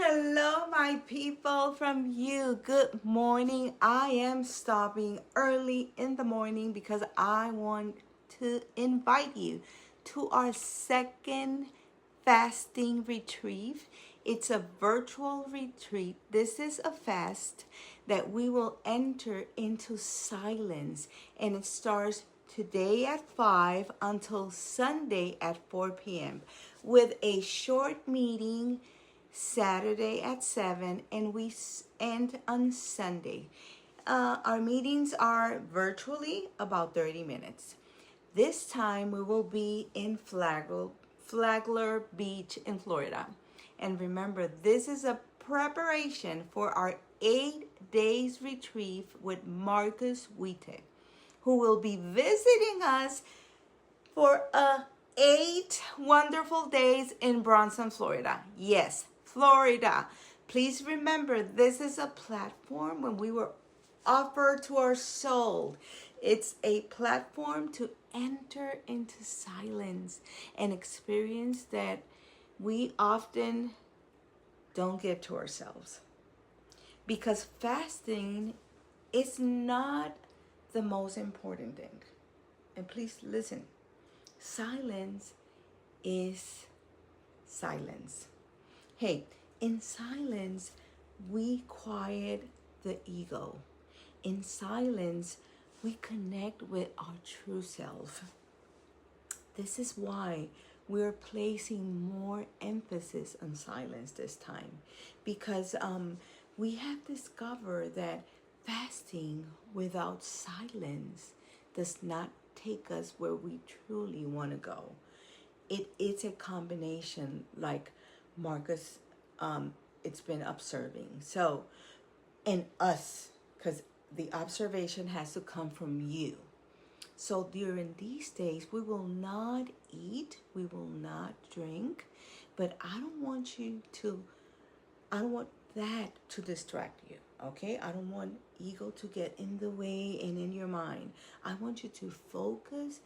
Hello, my people from you. Good morning. I am stopping early in the morning because I want to invite you to our second fasting retreat. It's a virtual retreat. This is a fast that we will enter into silence, and it starts today at 5 until Sunday at 4 p.m. with a short meeting Saturday at 7, and we end on Sunday. Our meetings are virtually about 30 minutes. This time we will be in Flagler Beach in Florida. And remember, this is a preparation for our 8 days retreat with Marcus Witte, who will be visiting us for 8 wonderful days in Bronson, Florida. Yes, Florida. Please remember, this is a platform when we were offered to our soul. It's a platform to enter into silence and experience that we often don't give to ourselves. Because fasting is not the most important thing. And please listen. Silence is silence. Hey, in silence, we quiet the ego. In silence, we connect with our true self. This is why we're placing more emphasis on silence this time, because we have discovered that fasting without silence does not take us where we truly want to go. It's a combination, like Marcus it's been observing. So, and us, because the observation has to come from you. So during these days, we will not eat, we will not drink, but I don't want that to distract you, okay? I don't want ego to get in the way and in your mind. I want you to focus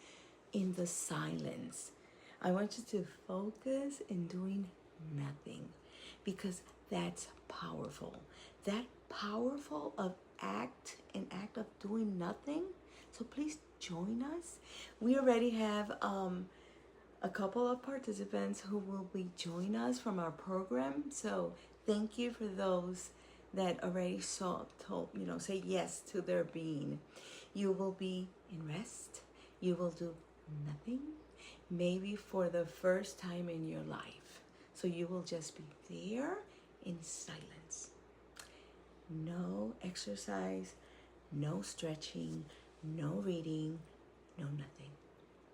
in the silence. I want you to focus in doing nothing, because that's powerful. That powerful of act of doing nothing. So please join us. We already have a couple of participants who will be joining us from our program. So thank you for those that already say yes to their being. You will be in rest. You will do nothing, maybe for the first time in your life. So you will just be there in silence. No exercise, no stretching, no reading, no nothing.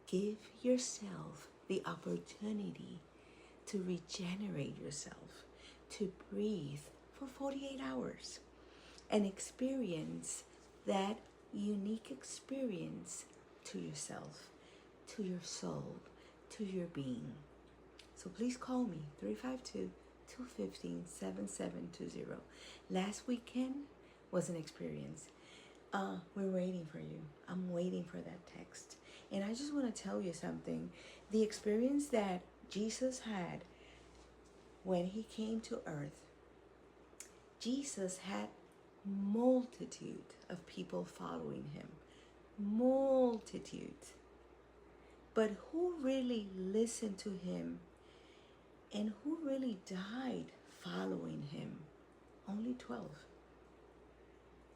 Give yourself the opportunity to regenerate yourself, to breathe for 48 hours and experience that unique experience to yourself, to your soul, to your being. So please call me, 352-215-7720. Last weekend was an experience. We're waiting for you. I'm waiting for that text. And I just want to tell you something. The experience that Jesus had when he came to earth, Jesus had multitude of people following him. Multitude. But who really listened to him and who really died following him? Only 12.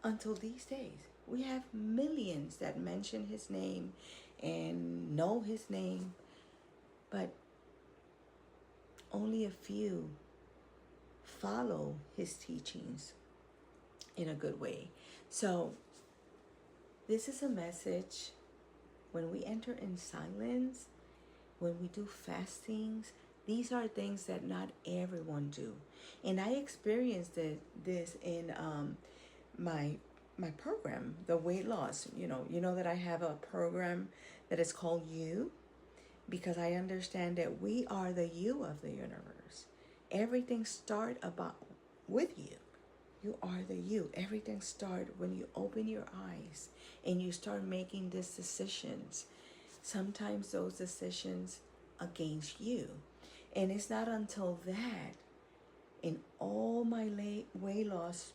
Until these days, we have millions that mention his name and know his name, but only a few follow his teachings in a good way. So this is a message. When we enter in silence, when we do fastings, these are things that not everyone do. And I experienced this in my program, the weight loss. You know that I have a program that is called You, because I understand that we are the you of the universe. Everything starts with you. You are the you. Everything starts when you open your eyes and you start making these decisions. Sometimes those decisions against you. And it's not until that In all my weight loss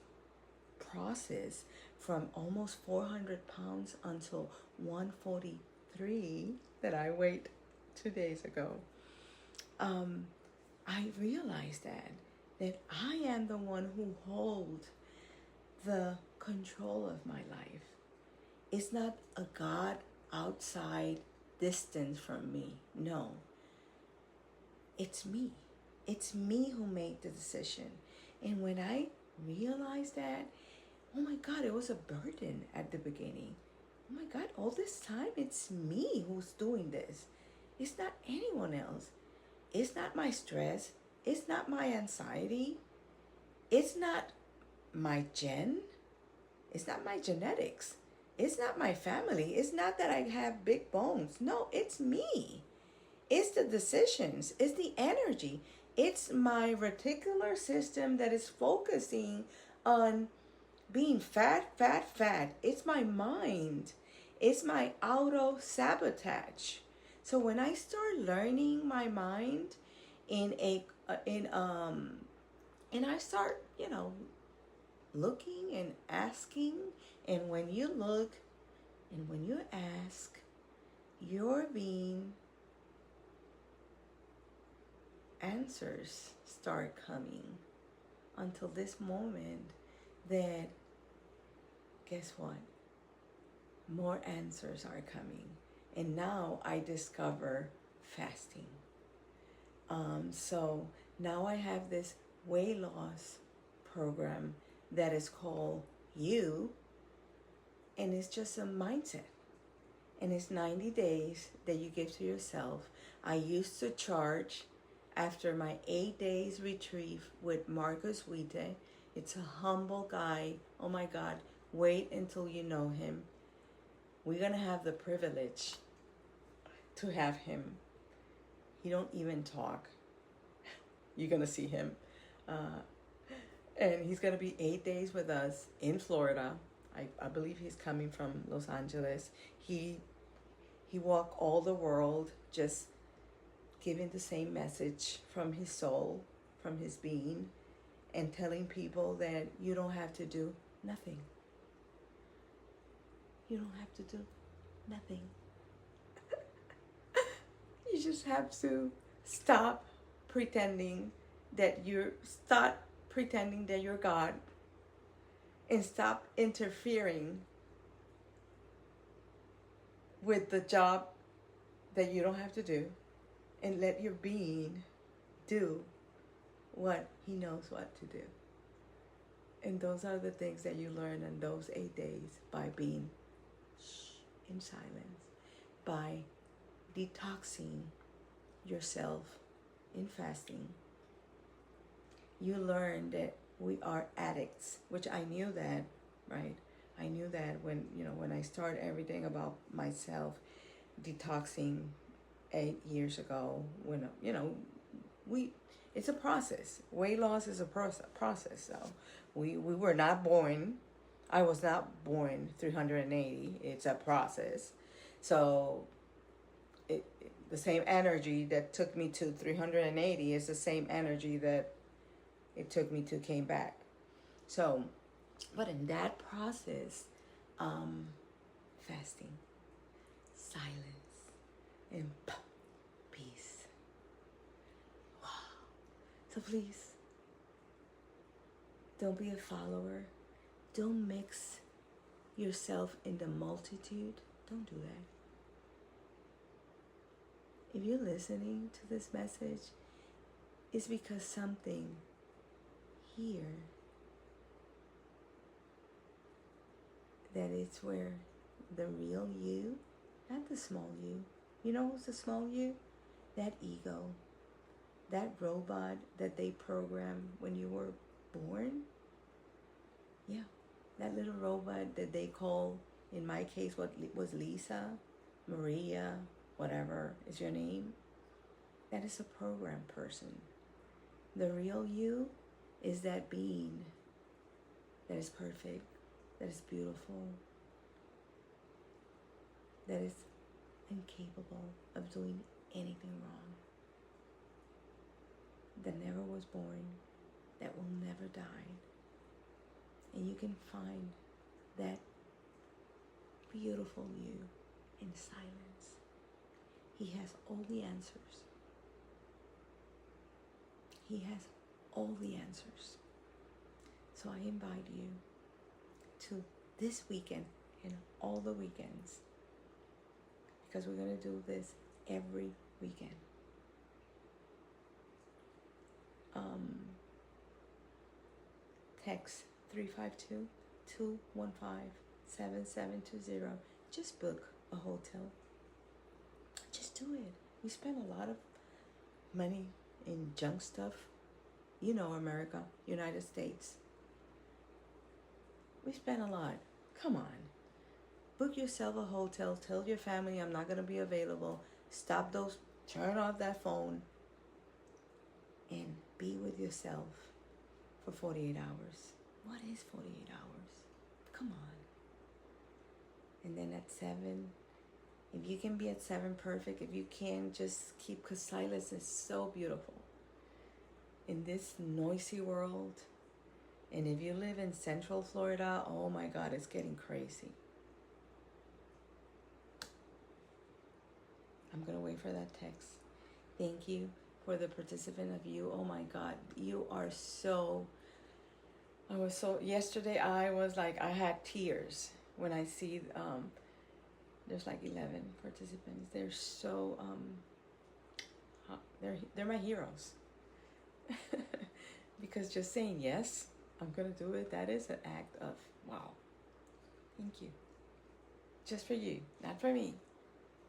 process, from almost 400 pounds until 143 that I weighed 2 days ago, I realized that I am the one who holds the control of my life. It's not a God outside distance from me. No. It's me. It's me who made the decision. And when I realized that, oh my God, it was a burden at the beginning. Oh my God, all this time it's me who's doing this. It's not anyone else. It's not my stress. It's not my anxiety. It's not my it's not my genetics. It's not my family. It's not that I have big bones. No, it's me. It's the decisions. It's the energy. It's my reticular system that is focusing on being fat, fat, fat. It's my mind. It's my auto-sabotage. So when I start learning my mind and I start, looking and asking, and when you look and when you ask, you're being answers start coming until this moment that, guess what? More answers are coming. And now I discover fasting. So now I have this weight loss program that is called You, and it's just a mindset. And it's 90 days that you give to yourself. I used to charge after my 8 days retreat with Marcus Witte. It's a humble guy. Oh my God, wait until you know him. We're going to have the privilege to have him. He don't even talk. You're going to see him. And he's going to be 8 days with us in Florida. I believe he's coming from Los Angeles. He walked all the world just giving the same message from his soul, from his being, and telling people that you don't have to do nothing. You don't have to do nothing. You just have to stop pretending that you're God, and stop interfering with the job that you don't have to do, and let your being do what he knows what to do. And those are the things that you learn in those 8 days by being in silence, by detoxing yourself in fasting. You learn that we are addicts, which I knew that, right? I knew that when I started everything about myself, detoxing 8 years ago, when, it's a process. Weight loss is a process. So we were not born. I was not born 380. It's a process. So the same energy that took me to 380 is the same energy that it took me to came back. So, but in that process, fasting, silence, and peace. Wow. So please, don't be a follower. Don't mix yourself in the multitude. Don't do that. If you're listening to this message, it's because something here that it's where the real you, not the small you. You know who's the small you? That ego, that robot that they programmed when you were born. Yeah, that little robot that they call, in my case, what was Lisa, Maria, whatever is your name. That is a program person. The real you is that being that is perfect, that is beautiful, that is incapable of doing anything wrong, that never was born, and you can find that beautiful you in silence. He has all the answers. He has all the answers. So I invite you to this weekend and all the weekends, because we're going to do this every weekend. Text 352-215-7720. Just book a hotel. Just do it. We spend a lot of money in junk stuff. You know, America, United States. We spend a lot. Come on. Book yourself a hotel. Tell your family I'm not going to be available. Stop those. Turn off that phone. And be with yourself for 48 hours. What is 48 hours? Come on. And then at 7, if you can be at 7, perfect. If you can, just keep, because silence is so beautiful. In this noisy world, and if you live in Central Florida, oh my God, it's getting crazy. I'm going to wait for that text. Thank you for the participant of you. Oh my God, you are so, yesterday I was like, I had tears when I see, there's like 11 participants. They're so, they're my heroes. Because just saying yes, I'm going to do it, that is an act of, wow. Thank you. Just for you, not for me.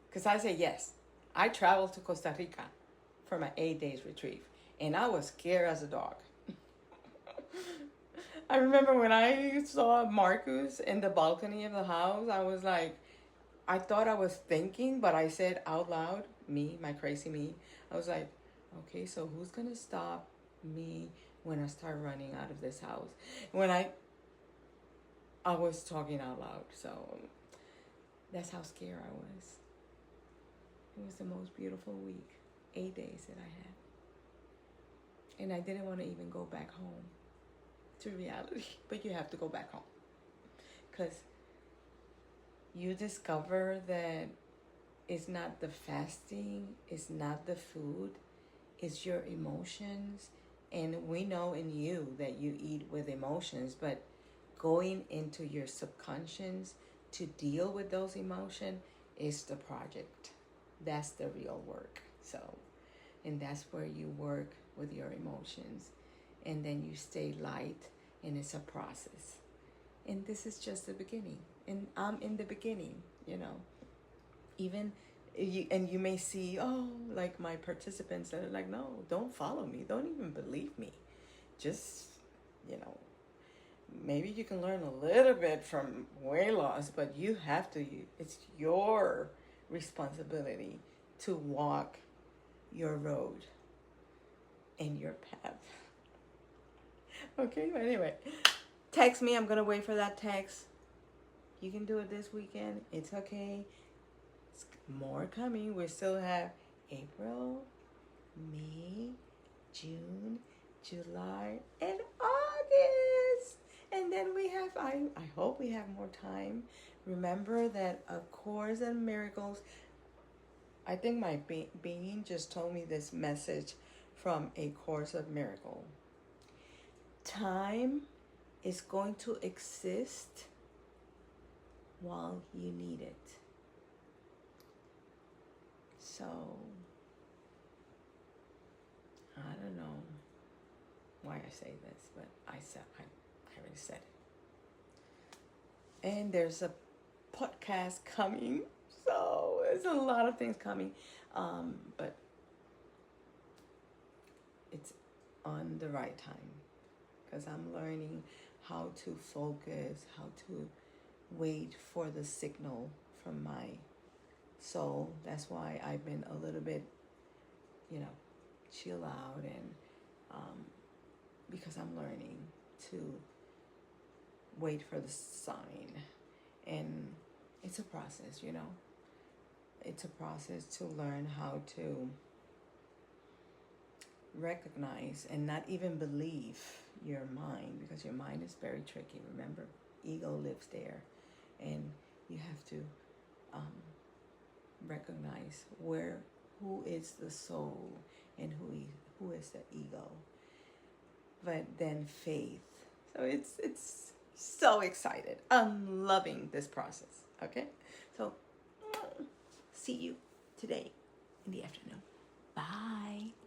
Because I say yes. I traveled to Costa Rica for my 8 days retreat, and I was scared as a dog. I remember when I saw Marcus in the balcony of the house, I was like, I thought I was thinking, but I said out loud, me, my crazy me, I was like, okay, so who's going to stop me when I start running out of this house? When I was talking out loud, so that's how scared I was. It was the most beautiful week, 8 days that I had. And I didn't want to even go back home to reality, but you have to go back home. Because you discover that it's not the fasting, it's not the food, it's your emotions. And we know in you that you eat with emotions, but going into your subconscious to deal with those emotions is the project. That's the real work. So, and that's where you work with your emotions. And then you stay light, and it's a process. And this is just the beginning. And I'm in the beginning, you know. Even you may see, oh, like my participants that are like, no, don't follow me. Don't even believe me. Just, you know, maybe you can learn a little bit from weight loss, but you have to, it's your responsibility to walk your road and your path. Okay, anyway, text me. I'm going to wait for that text. You can do it this weekend. It's okay. It's more coming. We still have April, May, June, July, and August. And then we have, I hope we have more time. Remember that A Course in Miracles, I think my being just told me this message from A Course of Miracle. Time is going to exist while you need it. So, I don't know why I say this, but I already said it. And there's a podcast coming, so there's a lot of things coming, but it's on the right time, because I'm learning how to focus, how to wait for the signal from my soul. That's why I've been a little bit, chill out, and because I'm learning to wait for the sign. And it's a process, It's a process to learn how to recognize and not even believe, your mind, because your mind is very tricky. Remember, ego lives there, and you have to recognize who is the soul and who is the ego. But then faith. So it's so excited. I'm loving this process. Okay, so see you today in the afternoon. Bye.